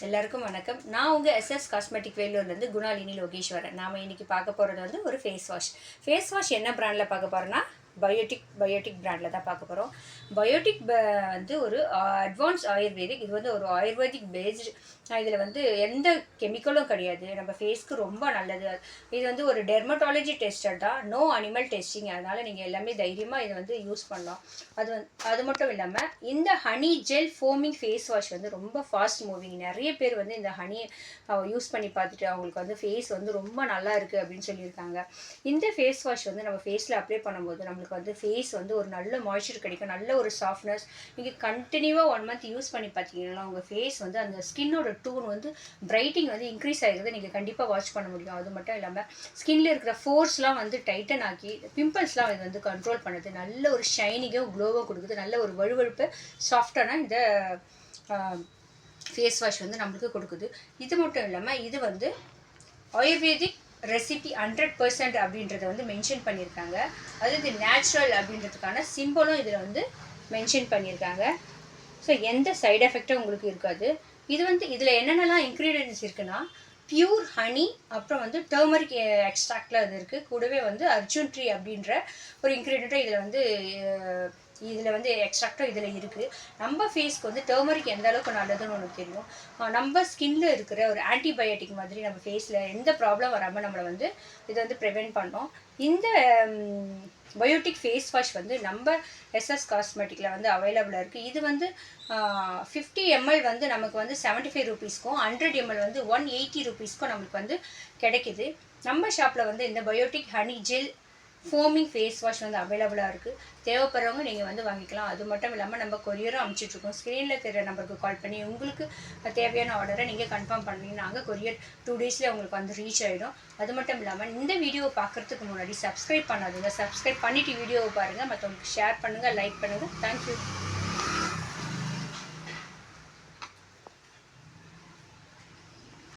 எல்லாருக்கும் வணக்கம். நான் உங்கள் எஸ்எஸ் காஸ்மெட்டிக் வேலூர்லேருந்து குணாலினி லோகேஸ்வரன். நாம் இன்றைக்கி பார்க்க போகிறது வந்து ஒரு ஃபேஸ் வாஷ். ஃபேஸ் வாஷ் என்ன ப்ராண்டில் பார்க்க போகிறோன்னா பயோட்டிக் பிராண்டில் தான் பார்க்க போகிறோம். பயோட்டிக் வந்து ஒரு அட்வான்ஸ் ஆயுர்வேதிக். இது வந்து ஒரு ஆயுர்வேதிக் பேஸ்டு. இதில் வந்து எந்த கெமிக்கலும் கிடையாது. நம்ம ஃபேஸ்க்கு ரொம்ப நல்லது. இது வந்து ஒரு டெர்மட்டாலஜி டெஸ்டட் தான், நோ அனிமல் டெஸ்டிங். அதனால் நீங்கள் எல்லாமே தைரியமாக இதை வந்து யூஸ் பண்ணலாம். அது மட்டும் இல்லாமல் இந்த honey gel foaming face wash வந்து ரொம்ப ஃபாஸ்ட் மூவிங். நிறைய பேர் வந்து இந்த ஹனி யூஸ் பண்ணி பார்த்துட்டு அவங்களுக்கு வந்து ஃபேஸ் வந்து ரொம்ப நல்லா இருக்குது அப்படின்னு சொல்லியிருக்காங்க. இந்த ஃபேஸ் வாஷ் வந்து நம்ம ஃபேஸில் அப்ளை பண்ணும்போது நம்மளுக்கு வந்து ஃபேஸ் வந்து ஒரு நல்ல மாய்ஸ்சர் கிடைக்கும், நல்ல ஒரு சாஃப்ட்னஸ். நீங்கள் கண்டினியூவாக 1 மந்த் யூஸ் பண்ணி பார்த்தீங்கன்னா உங்கள் ஃபேஸ் வந்து அந்த ஸ்கின்னோட டூன் வந்து பிரைட்டிங் வந்து இன்க்ரீஸ் ஆகிருது நீங்கள் கண்டிப்பாக வாட்ச் பண்ண முடியும். அது மட்டும் இல்லாமல் ஸ்கின்ல இருக்கிற ஃபோர்ஸ்லாம் வந்து டைட்டன் ஆக்கி பிம்பிள்ஸ்லாம் இது வந்து கண்ட்ரோல் பண்ணுது. நல்ல ஒரு ஷைனிங்கும் க்ளோவும் கொடுக்குது. நல்ல ஒரு வழுவழுப்பு சாஃப்டான இந்த ஃபேஸ் வாஷ் வந்து நம்மளுக்கு கொடுக்குது. இது மட்டும் இல்லாமல் இது வந்து ஆயுர்வேதிக் ரெசிபி 100% அப்படின்றத வந்து மென்ஷன் பண்ணியிருக்காங்க. அது இது நேச்சுரல் அப்படின்றதுக்கான சிம்பிளும் இதில் வந்து மென்ஷன் பண்ணியிருக்காங்க. ஸோ எந்த சைடு எஃபெக்டும் உங்களுக்கு இருக்காது. இது வந்து இதில் என்னென்னலாம் இன்க்ரீடியன்ஸ் இருக்குன்னா பியூர் ஹனி, அப்புறம் வந்து டர்மரிக் எக்ஸ்ட்ராக்டில் இது இருக்குது. கூடவே வந்து அர்ஜுன் ட்ரீ அப்படின்ற ஒரு இன்க்ரீடியண்ட்டும் இதில் வந்து எக்ஸ்ட்ராக்டும் இதில் இருக்குது. நம்ம ஃபேஸ்க்கு வந்து டர்மரிக் எந்த அளவுக்கு நல்லதுன்னு ஒன்று தெரியும். நம்ம ஸ்கின்ல இருக்கிற ஒரு ஆன்டிபயோட்டிக் மாதிரி நம்ம ஃபேஸில் எந்த ப்ராப்ளம் வராமல் நம்மளை வந்து இதை வந்து ப்ரிவென்ட் பண்ணோம். இந்த பயோட்டிக் ஃபேஸ் வாஷ் வந்து நம்ம எஸ்எஸ் காஸ்மெட்டிக்கில் வந்து அவைலபிளாக இருக்குது. இது வந்து 50 ml வந்து நமக்கு வந்து 75 ரூபீஸ்க்கும் 100 ml வந்து 180 ரூபீஸ்க்கும் நம்மளுக்கு வந்து கிடைக்கிது. நம்ம ஷாப்பில் வந்து இந்த Biotique honey gel foaming face wash வந்து அவைலபிளாக இருக்குது. தேவைப்படுறவங்க நீங்கள் வந்து வாங்கிக்கலாம். அது மட்டும் இல்லாமல் நம்ம கொரியரும் அனுப்பிச்சிட்ருக்கோம். ஸ்க்ரீனில் தெரிய நம்பருக்கு கால் பண்ணி உங்களுக்கு தேவையான ஆர்டரை நீங்கள் கன்ஃபார்ம் பண்ணுறீங்க. நாங்கள் கொரியர் 2 டேஸில் உங்களுக்கு வந்து ரீச் ஆகிடும். அது மட்டும் இல்லாமல் இந்த வீடியோவை பார்க்குறதுக்கு முன்னாடி சப்ஸ்கிரைப் பண்ணாதீங்க. சப்ஸ்கிரைப் பண்ணிவிட்டு வீடியோவை பாருங்கள், மற்றவங்களுக்கு ஷேர் பண்ணுங்கள், லைக் பண்ணுங்கள். தேங்க்யூ.